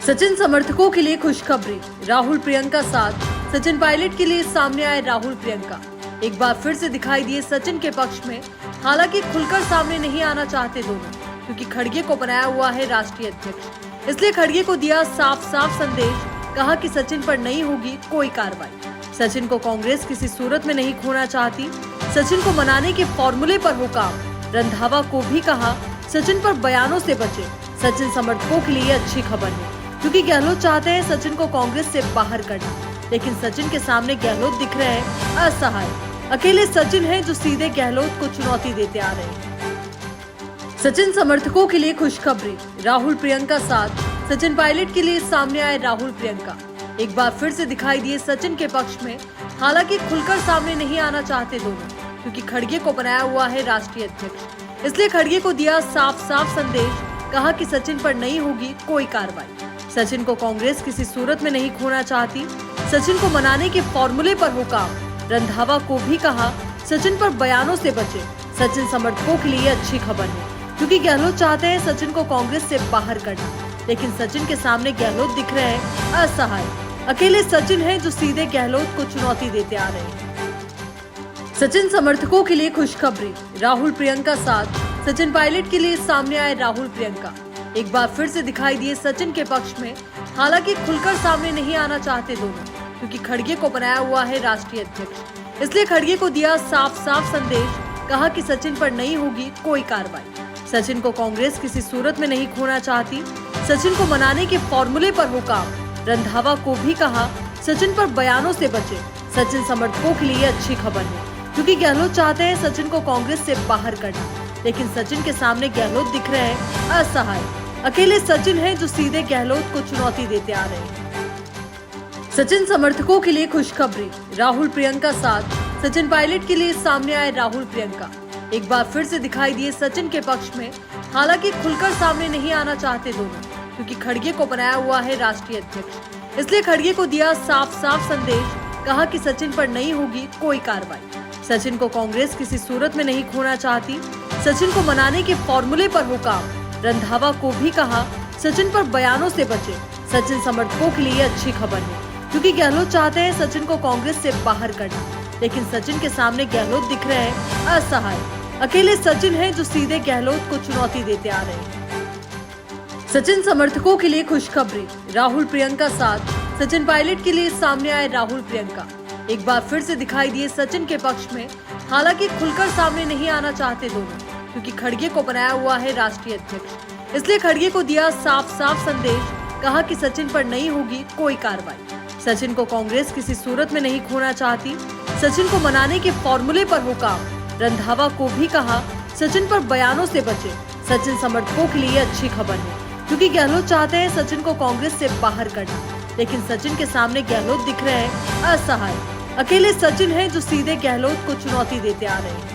सचिन समर्थकों के लिए खुशखबरी, राहुल प्रियंका साथ। सचिन पायलट के लिए सामने आए राहुल प्रियंका। एक बार फिर से दिखाई दिए सचिन के पक्ष में। हालांकि खुलकर सामने नहीं आना चाहते दोनों, क्योंकि खड़गे को बनाया हुआ है राष्ट्रीय अध्यक्ष। इसलिए खड़गे को दिया साफ साफ संदेश, कहा कि सचिन पर नहीं होगी कोई कार्रवाई। सचिन को कांग्रेस किसी सूरत में नहीं खोना चाहती। सचिन को मनाने के फॉर्मूले पर हो काम। रंधावा को भी कहा सचिन पर बयानों से बचे। सचिन समर्थकों के लिए अच्छी खबर है, क्योंकि गहलोत चाहते हैं सचिन को कांग्रेस से बाहर करना, लेकिन सचिन के सामने गहलोत दिख रहे हैं असहाय। अकेले सचिन हैं जो सीधे गहलोत को चुनौती देते आ रहे हैं। सचिन समर्थकों के लिए खुशखबरी, राहुल प्रियंका साथ। सचिन पायलट के लिए सामने आए राहुल प्रियंका। एक बार फिर से दिखाई दिए सचिन के पक्ष में। हालांकि खुलकर सामने नहीं आना चाहते दोनों, क्योंकि खड़गे को बनाया हुआ है राष्ट्रीय अध्यक्ष। इसलिए खड़गे को दिया साफ साफ संदेश, कहा कि सचिन पर नहीं होगी कोई कार्रवाई। सचिन को कांग्रेस किसी सूरत में नहीं खोना चाहती। सचिन को मनाने के फॉर्मूले पर हो काम। रंधावा को भी कहा सचिन पर बयानों से बचे। सचिन समर्थकों के लिए अच्छी खबर है, क्योंकि गहलोत चाहते हैं सचिन को कांग्रेस से बाहर करना, लेकिन सचिन के सामने गहलोत दिख रहे हैं असहाय। अकेले सचिन हैं जो सीधे गहलोत को चुनौती देते आ रहे हैं। सचिन समर्थकों के लिए खुशखबरी, राहुल प्रियंका साथ। सचिन पायलट के लिए सामने आए राहुल प्रियंका। एक बार फिर से दिखाई दिए सचिन के पक्ष में। हालांकि खुलकर सामने नहीं आना चाहते दोनों, क्योंकि खड़गे को बनाया हुआ है राष्ट्रीय अध्यक्ष। इसलिए खड़गे को दिया साफ साफ संदेश, कहा कि सचिन पर नहीं होगी कोई कार्रवाई। सचिन को कांग्रेस किसी सूरत में नहीं खोना चाहती। सचिन को मनाने के फॉर्मूले पर हो काम। रंधावा को भी कहा सचिन पर बयानों से बचे। सचिन समर्थकों के लिए अच्छी खबर है, क्योंकि गहलोत चाहते हैं सचिन को कांग्रेस से बाहर करना, लेकिन सचिन के सामने गहलोत दिख रहे हैं असहाय। अकेले सचिन हैं जो सीधे गहलोत को चुनौती देते आ रहे हैं। सचिन समर्थकों के लिए खुशखबरी, राहुल प्रियंका साथ। सचिन पायलट के लिए सामने आए राहुल प्रियंका। एक बार फिर से दिखाई दिए सचिन के पक्ष में। हालांकि खुलकर सामने नहीं आना चाहते दोनों, क्योंकि खड़गे को बनाया हुआ है राष्ट्रीय अध्यक्ष। इसलिए खड़गे को दिया साफ साफ संदेश, कहा कि सचिन पर नहीं होगी कोई कार्रवाई। सचिन को कांग्रेस किसी सूरत में नहीं खोना चाहती। सचिन को मनाने के फॉर्मूले पर हो काम। रंधावा को भी कहा सचिन पर बयानों से बचे। सचिन समर्थकों के लिए अच्छी खबर है, क्योंकि गहलोत चाहते हैं सचिन को कांग्रेस से बाहर करना, लेकिन सचिन के सामने गहलोत दिख रहे हैं असहाय। अकेले सचिन हैं जो सीधे गहलोत को चुनौती देते आ रहे हैं। सचिन समर्थकों के लिए खुशखबरी, राहुल प्रियंका साथ। सचिन पायलट के लिए सामने आए राहुल प्रियंका। एक बार फिर से दिखाई दिए सचिन के पक्ष में। हालांकि खुलकर सामने नहीं आना चाहते दोनों, क्योंकि खड़गे को बनाया हुआ है राष्ट्रीय अध्यक्ष। इसलिए खड़गे को दिया साफ साफ संदेश, कहा कि सचिन पर नहीं होगी कोई कार्रवाई। सचिन को कांग्रेस किसी सूरत में नहीं खोना चाहती। सचिन को मनाने के फॉर्मूले पर हो काम। रंधावा को भी कहा सचिन पर बयानों से बचे। सचिन समर्थकों के लिए अच्छी खबर है, क्योंकि गहलोत चाहते हैं सचिन को कांग्रेस से बाहर करना, लेकिन सचिन के सामने गहलोत दिख रहे हैं असहाय। अकेले सचिन हैं जो सीधे गहलोत को चुनौती देते आ रहे हैं।